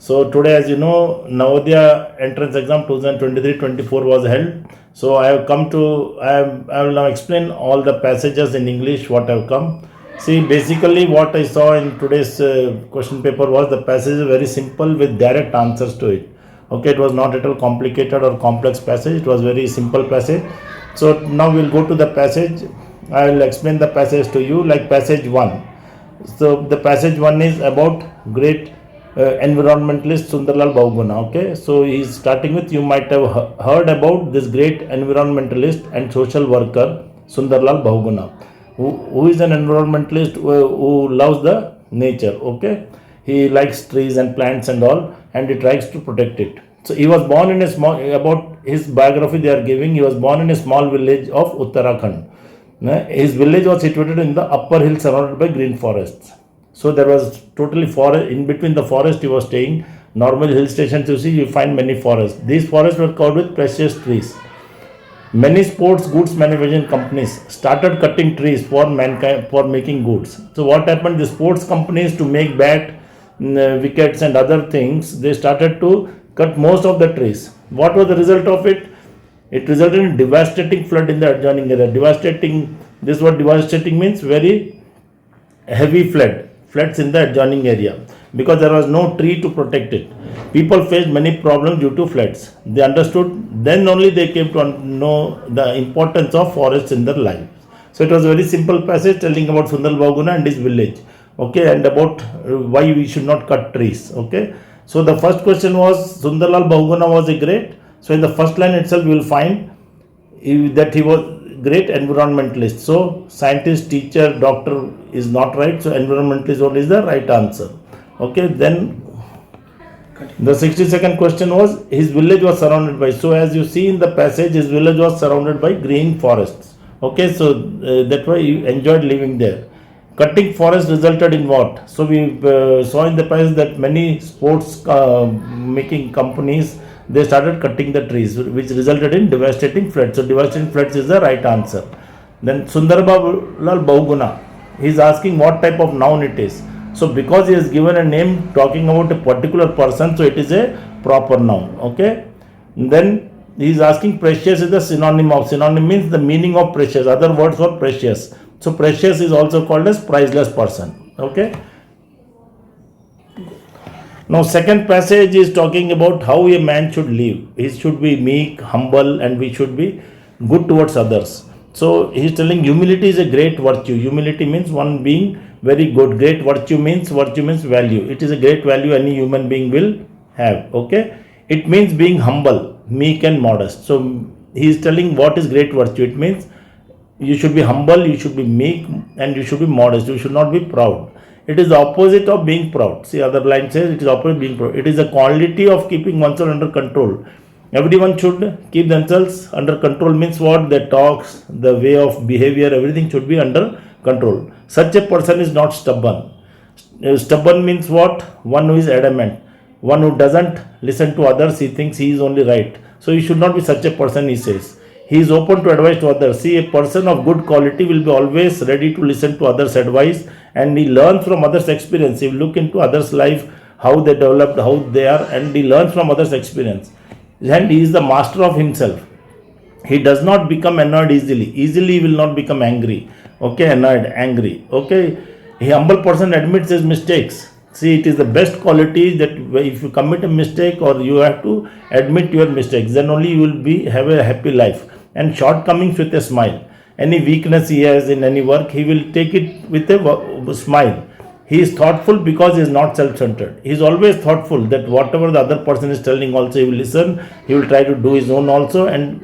So today, as you know, Navodaya Entrance Exam 2023-24 was held. So I have come to, I will now explain all the passages in English what have come. See, basically what I saw in today's question paper was the passage is very simple with direct answers to it. Okay, it was not at all complicated or complex passage. It was very simple passage. So now we'll go to the passage. I will explain the passage to you like passage 1. So the passage 1 is about great environmentalist Sundarlal Bahuguna. Okay, so he's starting with, you might have heard about this great environmentalist and social worker Sundarlal Bahuguna, who is an environmentalist who loves the nature. Okay, he likes trees and plants and all, and he tries to protect it. So he was born in a small, about his biography they are giving, he was born in a small village of Uttarakhand. His village was situated in the upper hill surrounded by green forests. So there was totally forest, in between the forest he was staying. Normal hill stations you see, you find many forests. These forests were covered with precious trees. Many sports goods manufacturing companies started cutting trees for mankind for making goods. So what happened? The sports companies, to make bat, wickets and other things, they started to cut most of the trees. What was the result of it? It resulted in devastating flood in the adjoining area. Devastating, this what devastating means, very heavy floods in the adjoining area, because there was no tree to protect it. People faced many problems due to floods. They understood, then only they came to know the importance of forests in their lives. So it was a very simple passage telling about Sundar Bahuguna and his village. Okay, and about why we should not cut trees. Okay, so the first question was, Sundarlal Bahuguna was a great. So in the first line itself you will find that he was great environmentalist. So scientist, teacher, doctor is not right. So environmentalist only is the right answer. Okay, then the 62nd question was, his village was surrounded by. So as you see in the passage, his village was surrounded by green forests. Okay, so that's why he enjoyed living there. Cutting forest resulted in what? So we saw in the passage that many sports making companies, they started cutting the trees, which resulted in devastating floods. So devastating floods is the right answer. Then Sundarlal Bahuguna, he is asking what type of noun it is. So because he has given a name talking about a particular person, so it is a proper noun. Okay. Then he is asking precious is the synonym of. Synonym means the meaning of precious. Other words for precious. So precious is also called as priceless person. Okay. Now second passage is talking about how a man should live. He should be meek, humble, and we should be good towards others. So he is telling humility is a great virtue. Humility means one being very good. Great virtue means value. It is a great value any human being will have. Okay. It means being humble, meek and modest. So he is telling what is great virtue. It means you should be humble, you should be meek, and you should be modest. You should not be proud. It is the opposite of being proud. See, other line says it is opposite of being proud. It is a quality of keeping oneself under control. Everyone should keep themselves under control. Means what? Their talks, the way of behavior, everything should be under control. Such a person is not stubborn. Stubborn means what? One who is adamant. One who doesn't listen to others, he thinks he is only right. So you should not be such a person, he says. He is open to advice to others. See, a person of good quality will be always ready to listen to others' advice, and he learns from others' experience. He will look into others' life, how they developed, how they are, and he learns from others' experience. And he is the master of himself. He does not become annoyed easily. Easily he will not become angry. Okay, annoyed, angry. Okay, a humble person admits his mistakes. See, it is the best quality that if you commit a mistake or you have to admit your mistakes, then only you will have a happy life. And shortcomings with a smile. Any weakness he has in any work, he will take it with a smile. He is thoughtful because he is not self-centered. He is always thoughtful that whatever the other person is telling also he will listen. He will try to do his own also, and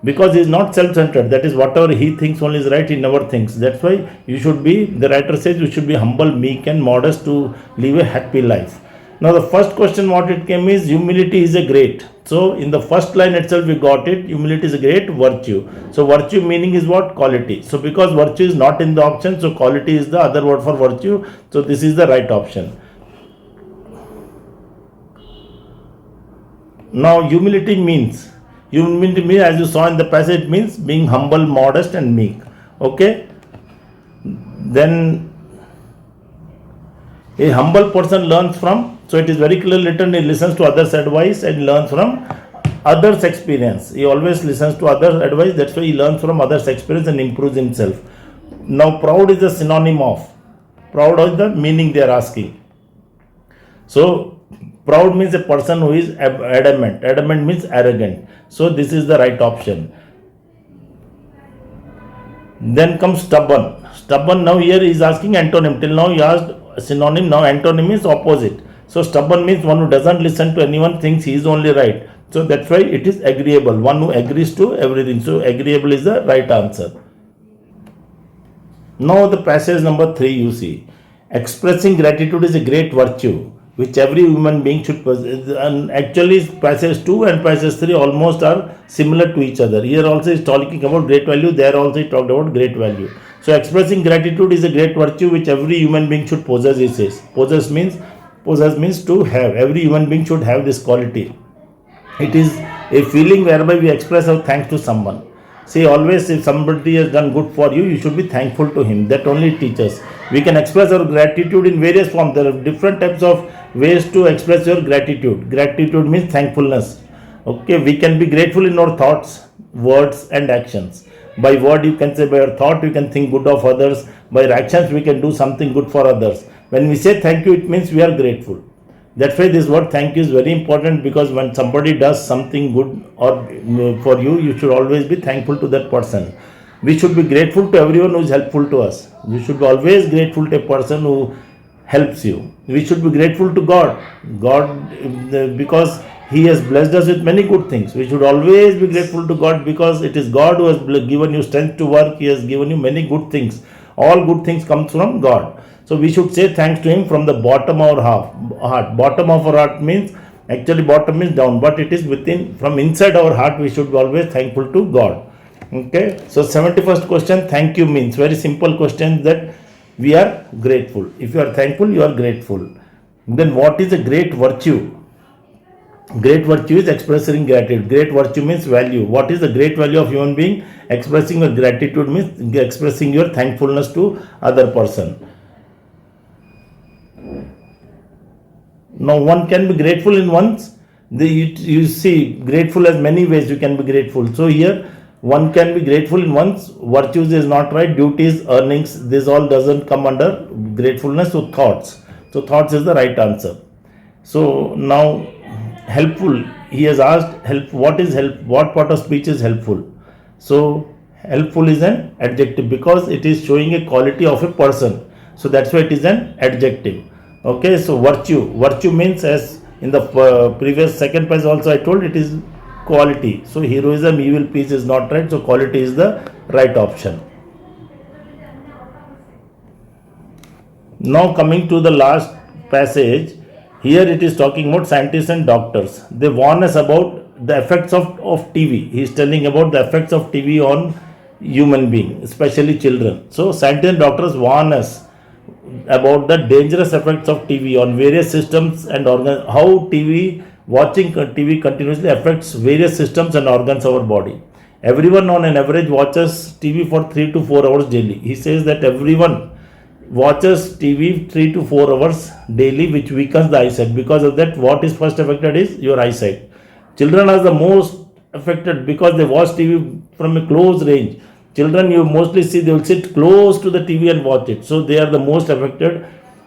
because he is not self-centered, that is whatever he thinks only is right, he never thinks. That's why you should be, the writer says you should be humble, meek and modest to live a happy life. Now the first question what it came is, humility is a great. So in the first line itself we got it, humility is a great virtue. So virtue meaning is what? Quality. So because virtue is not in the option, so quality is the other word for virtue. So this is the right option. Now humility means, as you saw in the passage, means being humble, modest and meek. Okay. Then a humble person learns from So it is very clearly written, he listens to others' advice and learns from others' experience. He always listens to others' advice, that's why he learns from others' experience and improves himself. Now, proud is a synonym of. Proud is the meaning they are asking. So, proud means a person who is adamant. Adamant means arrogant. So, this is the right option. Then comes stubborn. Stubborn, now here he is asking antonym. Till now he asked synonym, now antonym means opposite. So, stubborn means one who doesn't listen to anyone, thinks he is only right. So, that's why it is agreeable. One who agrees to everything. So, agreeable is the right answer. Now, the passage number 3 you see. Expressing gratitude is a great virtue which every human being should possess. And actually, passage 2 and passage 3 almost are similar to each other. Here also is talking about great value, there also he talked about great value. So, expressing gratitude is a great virtue which every human being should possess, he says. Possess means to have. Every human being should have this quality. It is a feeling whereby we express our thanks to someone. See, always if somebody has done good for you, you should be thankful to him. That only teaches. We can express our gratitude in various forms. There are different types of ways to express your gratitude. Gratitude means thankfulness. Okay, we can be grateful in our thoughts, words, and actions. By word, you can say, by your thought, you can think good of others. By your actions, we can do something good for others. When we say thank you, it means we are grateful. That's why this word thank you is very important, because when somebody does something good or for you, you should always be thankful to that person. We should be grateful to everyone who is helpful to us. We should be always grateful to a person who helps you. We should be grateful to God. Because He has blessed us with many good things. We should always be grateful to God, because it is God who has given you strength to work. He has given you many good things. All good things come from God. So we should say thanks to Him from the bottom of our heart. Bottom of our heart means, actually bottom means down, but it is within, from inside our heart, we should be always thankful to God. Okay. So 71st question, thank you means, very simple question, that we are grateful. If you are thankful, you are grateful. Then what is a great virtue? Great virtue is expressing gratitude. Great virtue means value. What is the great value of human being? Expressing your gratitude means expressing your thankfulness to other person. Now, one can be grateful in once. You see, grateful has many ways you can be grateful. So here, one can be grateful in once. Virtues is not right. Duties, earnings, this all doesn't come under gratefulness. So thoughts. So thoughts is the right answer. So now, helpful. He has asked, help. What is help? What part of speech is helpful? So helpful is an adjective, because it is showing a quality of a person. So that's why it is an adjective. Okay, so virtue means, as in the previous second page also I told, it is quality. So heroism, evil, peace is not right. So quality is the right option. Now coming to the last passage, here it is talking about scientists and doctors. They warn us about the effects of TV. He is telling about the effects of TV on human being, especially children. So scientists and doctors warn us about the dangerous effects of TV on various systems and organs. How watching TV continuously affects various systems and organs of our body. Everyone on an average watches TV for 3 to 4 hours daily. He says that everyone watches TV 3 to 4 hours daily, which weakens the eyesight. Because of that, what is first affected is your eyesight. Children are the most affected, because they watch TV from a close range. Children, you mostly see, they will sit close to the TV and watch it. So they are the most affected.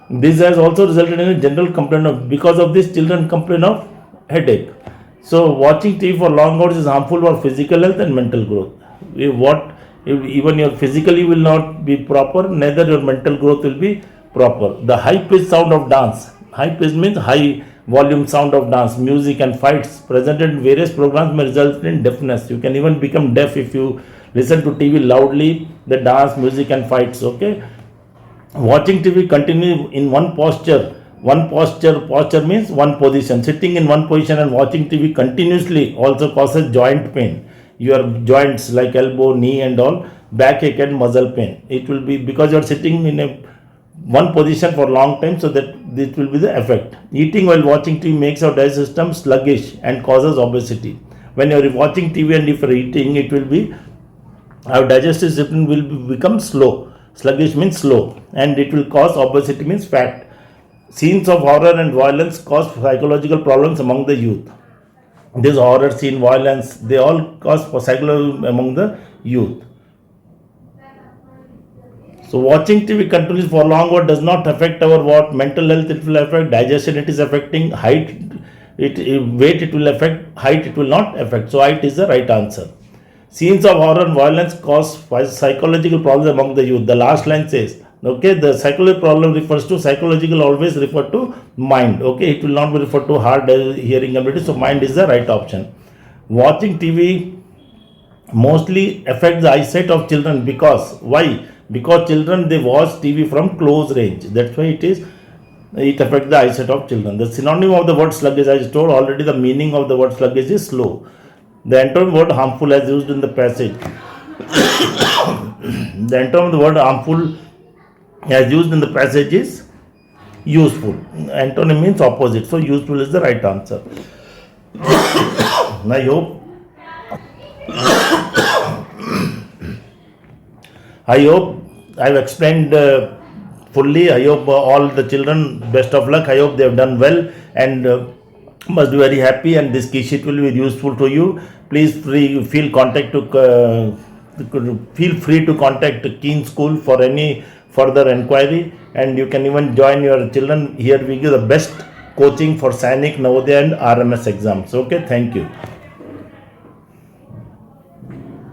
This has also resulted in a general complaint of, because of this, children complain of headache. So watching TV for long hours is harmful for physical health and mental growth. Even your physically will not be proper, neither your mental growth will be proper. The high pitched sound of dance. High pitched means high volume sound of dance, music and fights presented in various programs may result in deafness. You can even become deaf if you listen to TV loudly, the dance, music and fights. Okay. Watching TV continue in one posture. Posture means one position. Sitting in one position and watching TV continuously also causes joint pain. Your joints like elbow, knee and all, backache and muscle pain. It will be because you are sitting in one position for a long time, so that this will be the effect. Eating while watching TV makes our digestive system sluggish and causes obesity. When you are watching TV and if you are eating, it will be, our digestive system will become slow. Sluggish means slow, and it will cause obesity means fat. Scenes of horror and violence cause psychological problems among the youth. This horror scene, violence, they all cause for psychological among the youth. So watching TV continuously for long what does not affect our what mental health, it will affect digestion, it is affecting height, weight it will affect, height it will not affect. So height is the right answer. Scenes of horror and violence cause psychological problems among the youth. The last line says, okay, the psychological problem refers to psychological, always refer to mind. Okay, it will not be referred to hard hearing ability. So mind is the right option. Watching TV mostly affects the eyesight of children because why? Because children they watch TV from close range. That's why it affects the eyesight of children. The synonym of the word sluggish, as I told already, the meaning of the word sluggish is slow. The antonym word harmful as used in the passage. The antonym of the word harmful as used in the passage is useful. Antonym means opposite. So useful is the right answer. I hope I've explained fully. I hope all the children, best of luck. I hope they have done well and must be very happy. And this key sheet will be useful to you. Please feel free to contact Keen School for any further inquiry. And you can even join your children. Here we give the best coaching for Sainik, Navodaya and RMS exams. Okay, thank you.